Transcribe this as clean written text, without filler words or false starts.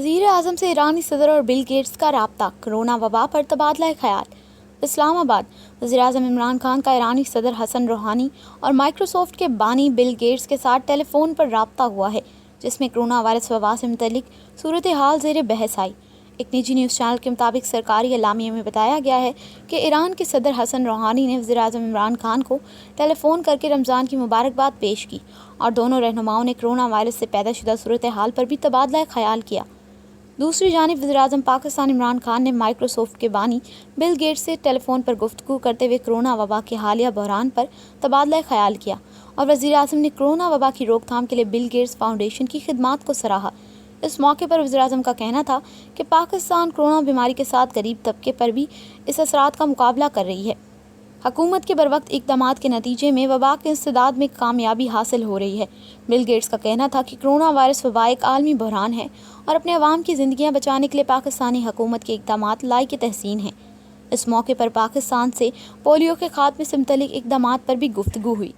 وزیر اعظم سے ایرانی صدر اور بل گیٹس کا رابطہ، کرونا وبا پر تبادلہ خیال۔ اسلام آباد۔ وزیر اعظم عمران خان کا ایرانی صدر حسن روحانی اور مائیکروسافٹ کے بانی بل گیٹس کے ساتھ ٹیلی فون پر رابطہ ہوا ہے، جس میں کرونا وائرس وبا سے متعلق صورتحال زیر بحث آئی۔ ایک نجی نیوز چینل کے مطابق سرکاری اعلامیے میں بتایا گیا ہے کہ ایران کے صدر حسن روحانی نے وزیر اعظم عمران خان کو ٹیلی فون کر کے رمضان کی مبارکباد پیش کی اور دونوں رہنماؤں نے کرونا وائرس سے پیدا شدہ صورتحال پر بھی تبادلہ خیال کیا۔ دوسری جانب وزیر اعظم پاکستان عمران خان نے مائیکروسافٹ کے بانی بل گیٹس سے ٹیلی فون پر گفتگو کرتے ہوئے کرونا وبا کے حالیہ بحران پر تبادلہ خیال کیا اور وزیر اعظم نے کرونا وبا کی روک تھام کے لیے بل گیٹس فاؤنڈیشن کی خدمات کو سراہا۔ اس موقع پر وزیر اعظم کا کہنا تھا کہ پاکستان کرونا بیماری کے ساتھ غریب طبقے پر بھی اس اثرات کا مقابلہ کر رہی ہے۔ حکومت کے بروقت اقدامات کے نتیجے میں وبا کے انسداد میں کامیابی حاصل ہو رہی ہے۔ بل گیٹس کا کہنا تھا کہ کرونا وائرس وبا ایک عالمی بحران ہے اور اپنے عوام کی زندگیاں بچانے کے لیے پاکستانی حکومت کے اقدامات لائق تحسین ہیں۔ اس موقع پر پاکستان سے پولیو کے خاتمے سے متعلق اقدامات پر بھی گفتگو ہوئی۔